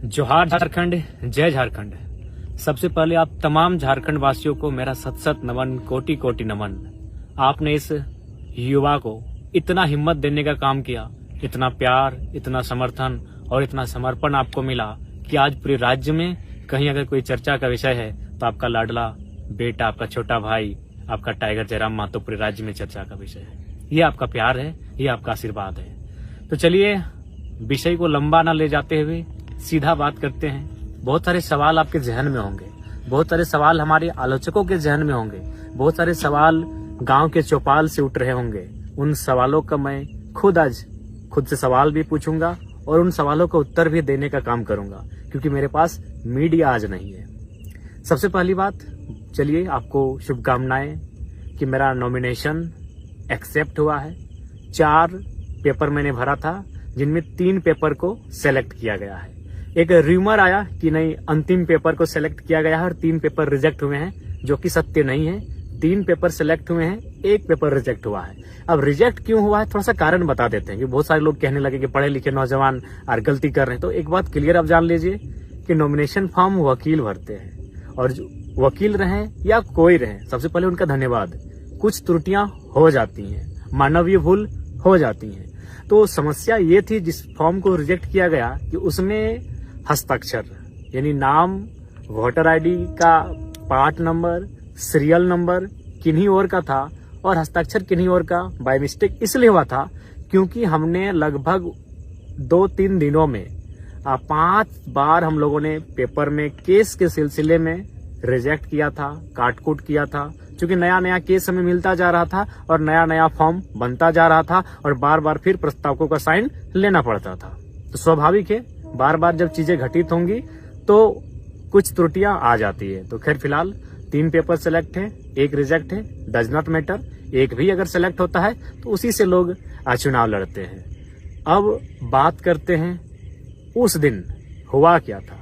जोहार झारखंड, जय झारखंड। सबसे पहले आप तमाम झारखंड वासियों को मेरा सत सत नमन, कोटि कोटि नमन। आपने इस युवा को इतना हिम्मत देने का काम किया, इतना प्यार, इतना समर्थन और इतना समर्पण आपको मिला कि आज पूरे राज्य में कहीं अगर कोई चर्चा का विषय है तो आपका लाडला बेटा, आपका छोटा भाई, आपका टाइगर जयराम महतो पूरे राज्य में चर्चा का विषय है। ये आपका प्यार है, ये आपका आशीर्वाद है। तो चलिए विषय को लंबा ना ले जाते हुए सीधा बात करते हैं। बहुत सारे सवाल आपके जहन में होंगे, बहुत सारे सवाल हमारे आलोचकों के जहन में होंगे, बहुत सारे सवाल गांव के चौपाल से उठ रहे होंगे। उन सवालों का मैं खुद से सवाल भी पूछूंगा और उन सवालों का उत्तर भी देने का काम करूंगा, क्योंकि मेरे पास मीडिया आज नहीं है। सबसे पहली बात, चलिए आपको शुभकामनाएं कि मेरा नॉमिनेशन एक्सेप्ट हुआ है। 4 पेपर मैंने भरा था, जिनमें 3 पेपर को सेलेक्ट किया गया है। एक र्यूमर आया कि नहीं, अंतिम पेपर को सेलेक्ट किया गया है और 3 पेपर रिजेक्ट हुए हैं, जो कि सत्य नहीं है। 3 पेपर सेलेक्ट हुए हैं, 1 पेपर रिजेक्ट हुआ है। अब रिजेक्ट क्यों हुआ है, थोड़ा सा कारण बता देते हैं, कि बहुत सारे लोग कहने लगे कि पढ़े लिखे नौजवान और गलती कर रहे हैं। तो एक बात क्लियर आप जान लीजिए कि नॉमिनेशन फॉर्म वकील भरते हैं, और जो वकील रहे या कोई रहे, सबसे पहले उनका धन्यवाद। कुछ त्रुटियां हो जाती हैं, मानवीय भूल हो जाती हैं। तो समस्या ये थी जिस फॉर्म को रिजेक्ट किया गया कि उसमें हस्ताक्षर यानी नाम, वोटर आईडी का पार्ट नंबर, सीरियल नंबर किन्हीं और का था और हस्ताक्षर किन्हीं और का बाय मिस्टेक इसलिए हुआ था क्योंकि हमने लगभग 2-3 दिनों में 5 बार हम लोगों ने पेपर में केस के सिलसिले में रिजेक्ट किया था, काटकूट किया था, क्योंकि नया नया केस हमें मिलता जा रहा था और नया नया फॉर्म बनता जा रहा था और बार बार फिर प्रस्तावकों का साइन लेना पड़ता था। तो स्वाभाविक है, बार बार जब चीजें घटित होंगी तो कुछ त्रुटियां आ जाती है। तो खैर फिलहाल 3 पेपर सेलेक्ट है, 1 रिजेक्ट है, डज नॉट मैटर। 1 भी अगर सेलेक्ट होता है तो उसी से लोग चुनाव लड़ते हैं। अब बात करते हैं उस दिन हुआ क्या था।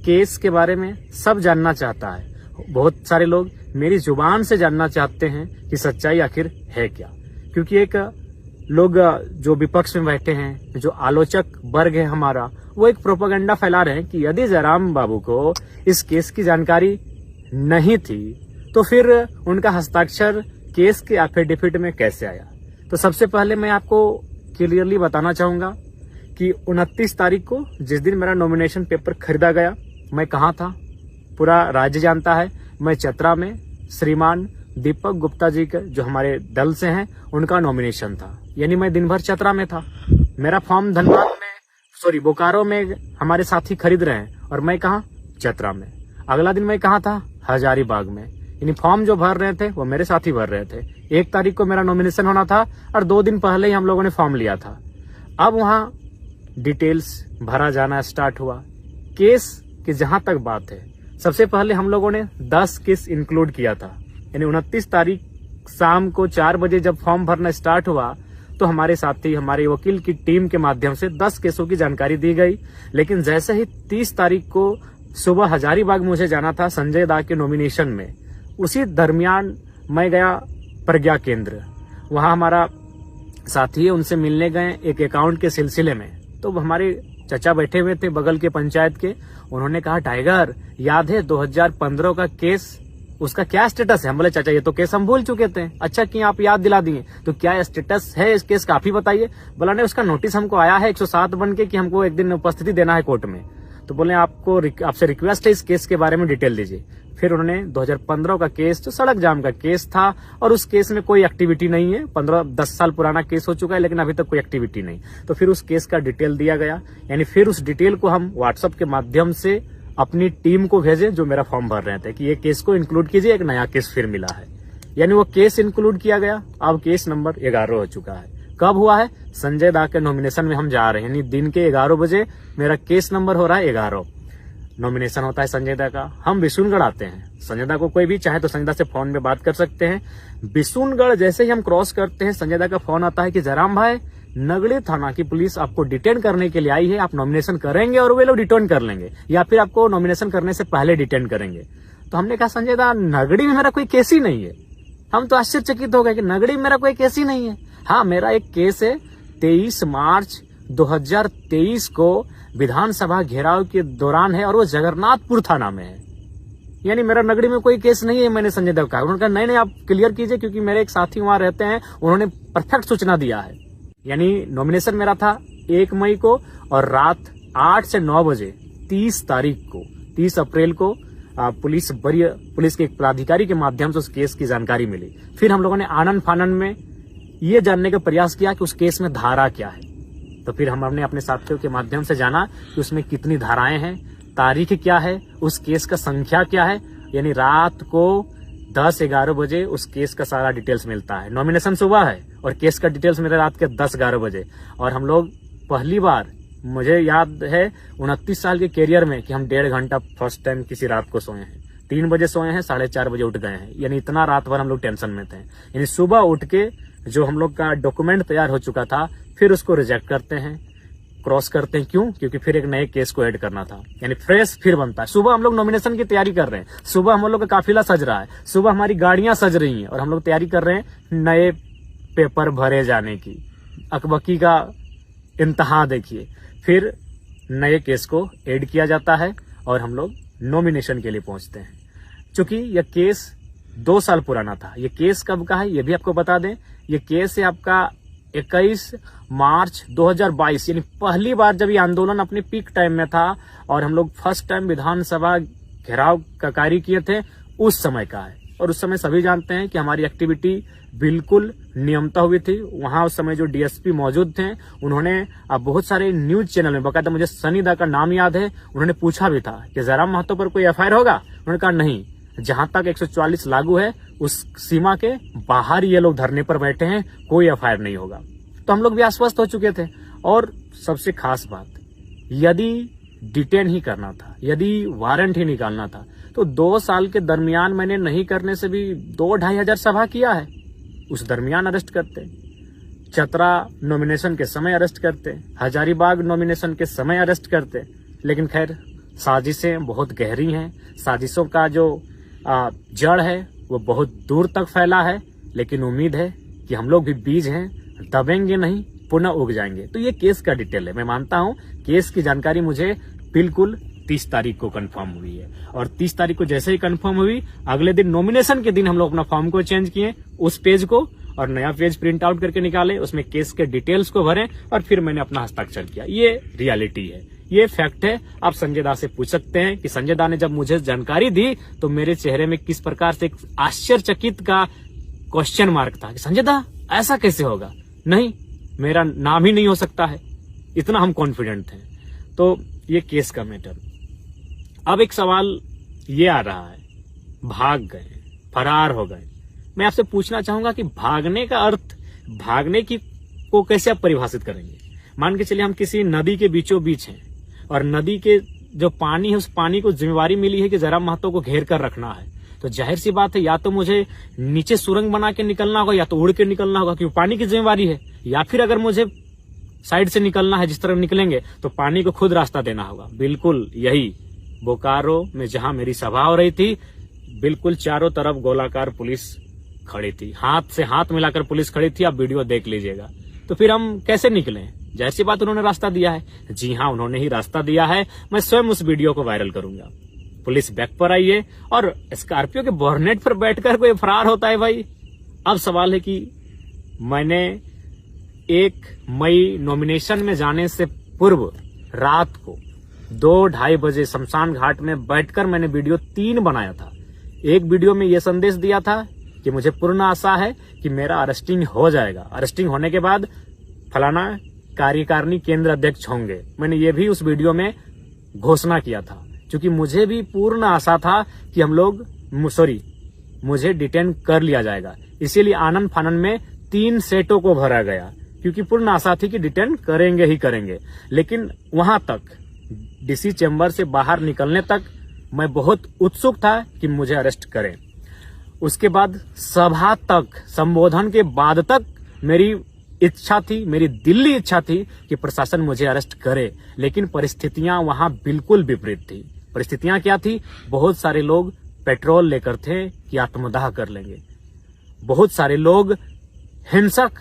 केस के बारे में सब जानना चाहता है, बहुत सारे लोग मेरी जुबान से जानना चाहते हैं कि सच्चाई आखिर है क्या। क्योंकि एक लोग जो विपक्ष में बैठे हैं, जो आलोचक वर्ग है हमारा, वो एक प्रोपेगेंडा फैला रहे हैं कि यदि जयराम बाबू को इस केस की जानकारी नहीं थी तो फिर उनका हस्ताक्षर केस के एफिडेविट में कैसे आया। तो सबसे पहले मैं आपको क्लियरली बताना चाहूंगा कि 29 तारीख को जिस दिन मेरा नॉमिनेशन पेपर खरीदा गया, मैं कहाँ था पूरा राज्य जानता है। मैं चतरा में श्रीमान दीपक गुप्ता जी के, जो हमारे दल से हैं, उनका नॉमिनेशन था। यानी मैं दिन भर चतरा में था। मेरा फॉर्म धनबाद में, बोकारो में हमारे साथी खरीद रहे हैं और मैं कहाँ, चतरा में। अगला दिन मैं कहाँ था, हजारीबाग में। यानी फॉर्म जो भर रहे थे वो मेरे साथी भर रहे थे। 1 तारीख को मेरा नॉमिनेशन होना था और 2 दिन पहले ही हम लोगों ने फॉर्म लिया था। अब वहां डिटेल्स भरा जाना स्टार्ट हुआ। केस की जहां तक बात है, सबसे पहले हम लोगों ने 10 केस इंक्लूड किया था। यानी 29 तारीख शाम को 4 बजे जब फॉर्म भरना स्टार्ट हुआ तो हमारे साथी, हमारे वकील की टीम के माध्यम से 10 केसों की जानकारी दी गई। लेकिन जैसे ही 30 तारीख को सुबह हजारीबाग मुझे जाना था संजय दा के नॉमिनेशन में, उसी दरमियान मैं गया प्रज्ञा केंद्र। वहां हमारा साथी है, उनसे मिलने गए एक अकाउंट के सिलसिले में। तो हमारे चचा बैठे हुए थे बगल के पंचायत के। उन्होंने कहा, टाइगर याद है 2015 का केस, उसका क्या स्टेटस है? हम बोले चाचा ये तो केस हम भूल चुके थे। अच्छा कि आप याद दिला दिए, तो क्या स्टेटस है इस केस का, आप ही बताइए। बोला नहीं, उसका नोटिस हमको आया है 107 बन के कि हमको एक दिन उपस्थिति देना है कोर्ट में। तो बोले आपसे रिक्वेस्ट है इस केस के बारे में डिटेल दीजिए। फिर उन्होंने 2015 का केस, जो सड़क जाम का केस था, और उस केस में कोई एक्टिविटी नहीं है। 15-10 साल पुराना केस हो चुका है, लेकिन अभी तक कोई एक्टिविटी नहीं। तो फिर उस केस का डिटेल दिया गया। यानी फिर उस डिटेल को हम व्हाट्सएप के माध्यम से अपनी टीम को भेजे, जो मेरा फॉर्म भर रहे थे, कि ये केस को इंक्लूड कीजिए, एक नया केस फिर मिला है। यानी वो केस इंक्लूड किया गया। अब केस नंबर 11 हो चुका है। कब हुआ है? संजय दा के नॉमिनेशन में हम जा रहे हैं, यानी दिन के 11 बजे मेरा केस नंबर हो रहा है 11। नॉमिनेशन होता है संजय दा का। हम बिशुनगढ़ आते हैं। संजय दा को कोई भी चाहे तो संजय दा से फोन में बात कर सकते हैं। बिशुनगढ़ जैसे ही हम क्रॉस करते हैं, संजय दा का फोन आता है कि जयराम भाई, नगड़ी थाना की पुलिस आपको डिटेन करने के लिए आई है, आप नॉमिनेशन करेंगे और वे लोग डिटेन कर लेंगे, या फिर आपको नॉमिनेशन करने से पहले डिटेन करेंगे। तो हमने कहा, संजय दा, नगड़ी में मेरा कोई केस ही नहीं है। हम तो आश्चर्यचकित हो गए कि नगड़ी में मेरा कोई केस ही नहीं है। हाँ, मेरा एक केस है 23 मार्च 2023 को विधानसभा घेराव के दौरान है और वो जगन्नाथपुर थाना में है। यानी मेरा नगरी में कोई केस नहीं है, मैंने संजय देव कहा। उन्होंने कहा नहीं आप क्लियर कीजिए, क्योंकि मेरे एक साथी वहां रहते हैं, उन्होंने परफेक्ट सूचना दिया है। यानी नॉमिनेशन मेरा था 1 मई को और रात 8 से 9 बजे 30 अप्रैल को पुलिस के एक पदाधिकारी के माध्यम से उस केस की जानकारी मिली। फिर हम लोगों ने आनन फानन में ये जानने का प्रयास किया कि उस केस में धारा क्या है। तो फिर हमने अपने साथियों के माध्यम से जाना कि उसमें कितनी धाराएं हैं, तारीख क्या है, उस केस का संख्या क्या है। यानी रात को 10-11 बजे उस केस का सारा डिटेल्स मिलता है। नॉमिनेशन सुबह है और केस का डिटेल्स मेरे रात के 10-11 बजे। और हम लोग पहली बार, मुझे याद है 29 साल के कैरियर में, कि हम 1.5 घंटा फर्स्ट टाइम किसी रात को सोए हैं। 3 बजे सोए हैं, 4:30 बजे उठ गए हैं। यानी इतना रात भर हम लोग टेंशन में थे। यानी सुबह उठ के जो हम लोग का डॉक्यूमेंट तैयार हो चुका था, फिर उसको रिजेक्ट करते हैं, क्रॉस करते हैं। क्यों? क्योंकि फिर एक नए केस को ऐड करना था। यानी फ्रेश फिर बनता है। सुबह हम लोग नॉमिनेशन की तैयारी कर रहे हैं, सुबह हम लोग का काफिला सज रहा है, सुबह हमारी गाड़ियां सज रही हैं और हम लोग तैयारी कर रहे हैं नए पेपर भरे जाने की। अकबकी का इंतहा देखिए। फिर नए केस को ऐड किया जाता है और हम लोग नॉमिनेशन के लिए पहुंचते हैं। चूंकि यह केस 2 साल पुराना था। ये केस कब का है ये भी आपको बता दें। ये केस है आपका 21 मार्च 2022। यानी पहली बार जब ये आंदोलन अपने पीक टाइम में था और हम लोग फर्स्ट टाइम विधानसभा घेराव का कार्य किए थे, उस समय का है। और उस समय सभी जानते हैं कि हमारी एक्टिविटी बिल्कुल नियमता हुई थी। वहां उस समय जो डीएसपी मौजूद थे, उन्होंने बहुत सारे न्यूज चैनल में, बकायदा मुझे सनी दा का नाम याद है, उन्होंने पूछा भी था कि जयराम महतो पर कोई एफआईआर होगा। उन्होंने कहा नहीं, जहां तक 144 लागू है उस सीमा के बाहर ये लोग धरने पर बैठे हैं, कोई एफआईआर नहीं होगा। तो हम लोग भी आश्वस्त हो चुके थे। और सबसे खास बात, यदि डिटेन ही करना था, यदि वारंट ही निकालना था, तो 2 साल के दरमियान मैंने नहीं करने से भी 2-2.5 हजार सभा किया है। उस दरमियान अरेस्ट करते, चतरा नॉमिनेशन के समय अरेस्ट करते, हजारीबाग नॉमिनेशन के समय अरेस्ट करते। लेकिन खैर, साजिशें बहुत गहरी हैं। साजिशों का जो जड़ है वो बहुत दूर तक फैला है। लेकिन उम्मीद है कि हम लोग भी बीज हैं, दबेंगे नहीं, पुनः उग जाएंगे। तो ये केस का डिटेल है। मैं मानता हूं केस की जानकारी मुझे बिल्कुल 30 तारीख को कंफर्म हुई है। और 30 तारीख को जैसे ही कंफर्म हुई, अगले दिन नॉमिनेशन के दिन हम लोग अपना फॉर्म को चेंज किए, उस पेज को, और नया पेज प्रिंट आउट करके निकाले, उसमें केस के डिटेल्स को भरे और फिर मैंने अपना हस्ताक्षर किया। ये रियलिटी है, ये फैक्ट है। आप संजय दा से पूछ सकते हैं कि संजय दा ने जब मुझे जानकारी दी तो मेरे चेहरे में किस प्रकार से एक आश्चर्यचकित का क्वेश्चन मार्क था कि संजय दा ऐसा कैसे होगा, नहीं मेरा नाम ही नहीं हो सकता है। इतना हम कॉन्फिडेंट थे। तो ये केस का मैटर। अब एक सवाल ये आ रहा है, भाग गए, फरार हो गए। मैं आपसे पूछना चाहूंगा कि भागने का अर्थ, भागने की को कैसे आप परिभाषित करेंगे? मान के चलिए हम किसी नदी के बीचों बीच हैं और नदी के जो पानी है, उस पानी को जिम्मेवारी मिली है कि जयराम महतो को घेर कर रखना है। तो जाहिर सी बात है, या तो मुझे नीचे सुरंग बना के निकलना होगा या तो उड़ के निकलना होगा, क्योंकि पानी की जिम्मेवारी है। या फिर अगर मुझे साइड से निकलना है, जिस तरफ निकलेंगे, तो पानी को खुद रास्ता देना होगा। बिल्कुल यही बोकारो में जहां मेरी सभा हो रही थी, बिल्कुल चारों तरफ गोलाकार पुलिस खड़ी थी, हाथ से हाथ मिलाकर पुलिस खड़ी थी। आप वीडियो देख लीजिएगा। तो फिर हम कैसे निकले? जाहिर सी बात, उन्होंने रास्ता दिया है। जी हाँ, उन्होंने ही रास्ता दिया है। मैं स्वयं उस वीडियो को वायरल करूंगा। पुलिस बैक पर आई है और स्कॉर्पियो के बोर्नेट पर बैठकर कोई फरार होता है भाई। अब सवाल है कि मैंने 1 मई नॉमिनेशन में जाने से पूर्व रात को 2-2:30 बजे शमशान घाट में बैठकर मैंने वीडियो 3 बनाया था। एक वीडियो में यह संदेश दिया था कि मुझे पूर्ण आशा है कि मेरा अरेस्टिंग हो जाएगा, अरेस्टिंग होने के बाद फलाना कार्यकारिणी केंद्र अध्यक्ष होंगे। मैंने ये भी उस वीडियो में घोषणा किया था, क्योंकि मुझे भी पूर्ण आशा था कि मुझे डिटेन कर लिया जाएगा। इसीलिए आनन फानन में 3 सेटों को भरा गया, क्योंकि पूर्ण आशा थी कि डिटेन करेंगे ही करेंगे। लेकिन वहां तक, डीसी चैम्बर से बाहर निकलने तक मैं बहुत उत्सुक था कि मुझे अरेस्ट करें। उसके बाद सभा तक, संबोधन के बाद तक मेरी इच्छा थी, मेरी दिल्ली इच्छा थी कि प्रशासन मुझे अरेस्ट करे। लेकिन परिस्थितियां वहां बिल्कुल विपरीत थी। परिस्थितियां क्या थी? बहुत सारे लोग पेट्रोल लेकर थे कि आत्मदाह कर लेंगे। बहुत सारे लोग हिंसक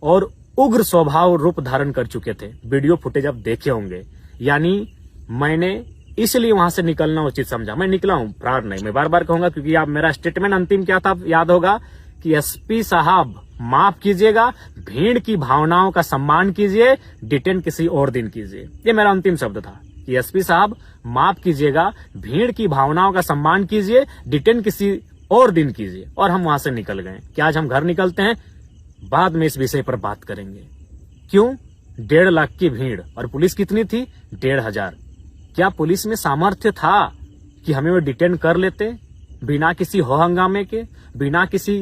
और उग्र स्वभाव रूप धारण कर चुके थे। वीडियो फुटेज आप देखे होंगे यानी मैंने इसलिए वहां से निकलना उचित समझा। मैं निकला हूं, फरार नहीं। मैं बार बार कहूंगा क्योंकि आप मेरा स्टेटमेंट अंतिम क्या था याद होगा कि एसपी साहब माफ कीजिएगा, भीड़ की भावनाओं का सम्मान कीजिए, डिटेन किसी और दिन कीजिए। ये मेरा अंतिम शब्द था कि एसपी साहब माफ कीजिएगा, भीड़ की भावनाओं का सम्मान कीजिए, डिटेन किसी और दिन कीजिए। और हम वहां से निकल गए। क्या आज हम घर निकलते हैं? बाद में इस विषय पर बात करेंगे। क्यों? 1.5 लाख की भीड़ और पुलिस कितनी थी? 1,500। क्या पुलिस में सामर्थ्य था कि हमें वो डिटेन कर लेते बिना किसी हो हंगामे के, बिना किसी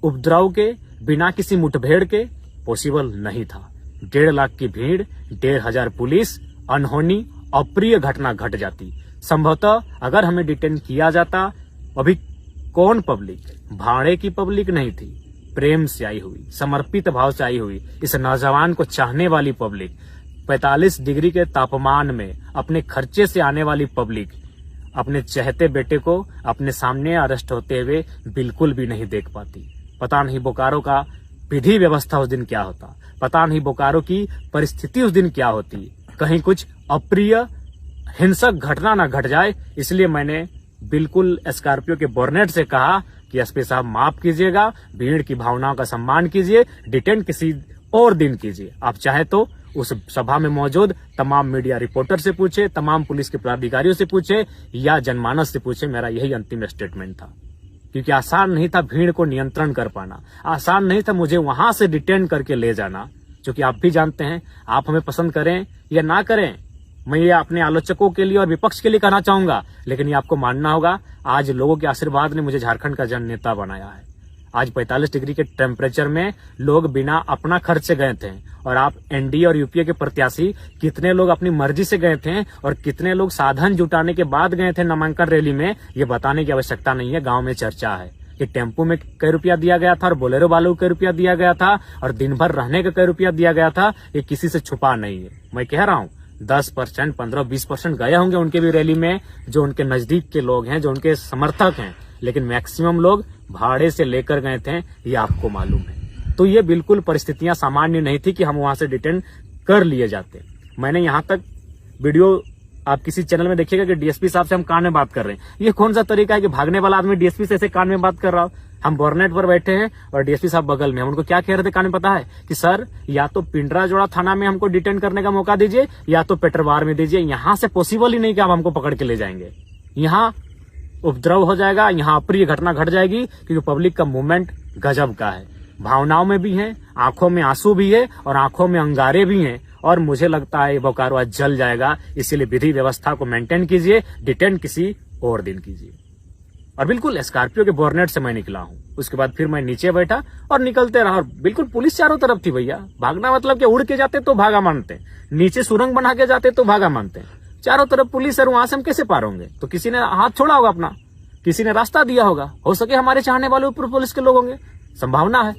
उपद्रव के, बिना किसी मुठभेड़ के? पॉसिबल नहीं था। 1.5 लाख की भीड़, 1,500 पुलिस, अनहोनी अप्रिय घटना घट जाती। संभवतः अगर हमें डिटेन किया जाता, अभी कौन पब्लिक, भाड़े की पब्लिक नहीं थी, प्रेम से आई हुई, समर्पित भाव से आई हुई, इस नौजवान को चाहने वाली पब्लिक, 45 डिग्री के तापमान में अपने खर्चे से आने वाली पब्लिक अपने चहते बेटे को अपने सामने अरेस्ट होते हुए बिल्कुल भी नहीं देख पाती। पता नहीं बोकारो का विधि व्यवस्था उस दिन क्या होता, पता नहीं बोकारो की परिस्थिति उस दिन क्या होती। कहीं कुछ अप्रिय हिंसक घटना ना घट जाए, इसलिए मैंने बिल्कुल स्कॉर्पियो के बोर्नेट से कहा कि एसपी साहब माफ कीजिएगा, भीड़ की भावनाओं का सम्मान कीजिए, डिटेन किसी और दिन कीजिए। आप चाहे तो उस सभा में मौजूद तमाम मीडिया रिपोर्टर से पूछे, तमाम पुलिस के पदाधिकारियों से पूछे या जनमानस से पूछे। मेरा यही अंतिम स्टेटमेंट था, क्योंकि आसान नहीं था भीड़ को नियंत्रण कर पाना, आसान नहीं था मुझे वहां से डिटेन करके ले जाना। क्योंकि आप भी जानते हैं, आप हमें पसंद करें या ना करें, मैं ये अपने आलोचकों के लिए और विपक्ष के लिए कहना चाहूंगा, लेकिन ये आपको मानना होगा, आज लोगों के आशीर्वाद ने मुझे झारखंड का जन नेता बनाया है। आज 45 डिग्री के टेम्परेचर में लोग बिना अपना खर्च से गए थे, और आप एनडीए और यूपीए के प्रत्याशी कितने लोग अपनी मर्जी से गए थे और कितने लोग साधन जुटाने के बाद गए थे नामांकन रैली में, ये बताने की आवश्यकता नहीं है। गांव में चर्चा है कि टेम्पो में कई रुपया दिया गया था और बोलेरो वालों को कई रुपया दिया गया था और दिन भर रहने का कई रुपया दिया गया था। ये किसी से छुपा नहीं है। मैं कह रहा हूँ 10%, 15-20% गए होंगे उनके भी रैली में, जो उनके नजदीक के लोग हैं, जो उनके समर्थक हैं, लेकिन मैक्सिमम लोग भाड़े से लेकर गए थे, ये आपको मालूम है। तो ये बिल्कुल परिस्थितियां सामान्य नहीं थी कि हम वहां से डिटेन कर लिए जाते। मैंने यहां तक वीडियो आप किसी चैनल में देखिएगा कि डीएसपी साहब से हम कान में बात कर रहे हैं। ये कौन सा तरीका है कि भागने वाला आदमी डीएसपी से ऐसे कान में बात कर रहा हो? हम बोर्नेट पर बैठे हैं और डीएसपी साहब बगल में। हम उनको क्या कह रहे थे कान में पता है? कि सर या तो पिंडराजोड़ा थाना में हमको डिटेन करने का मौका दीजिए या तो पेटरवार में दीजिए। यहां से पॉसिबल ही नहीं कि आप हमको पकड़ के ले जाएंगे। यहाँ उपद्रव हो जाएगा, यहाँ अप्रिय घटना घट जाएगी, क्योंकि पब्लिक का मूवमेंट गजब का है। भावनाओं में भी है, आंखों में आंसू भी है और आंखों में अंगारे भी हैं। और मुझे लगता है ये बोकारो आज जल जाएगा। इसीलिए विधि व्यवस्था को मेंटेन कीजिए, डिटेन किसी और दिन कीजिए। और बिल्कुल स्कॉर्पियो के बोर्नेट से मैं निकला हूं। उसके बाद फिर मैं नीचे बैठा और निकलते रहा। और बिल्कुल पुलिस चारों तरफ थी भैया। भागना मतलब कि उड़ के जाते तो भागा मानते, नीचे सुरंग बना के जाते तो भागा मानते। चारों तरफ पुलिस है, वहां से हम कैसे पार होंगे? तो किसी ने हाथ छोड़ा होगा अपना, किसी ने रास्ता दिया होगा। हो सके हमारे चाहने वाले ऊपर पुलिस के लोग होंगे, संभावना है।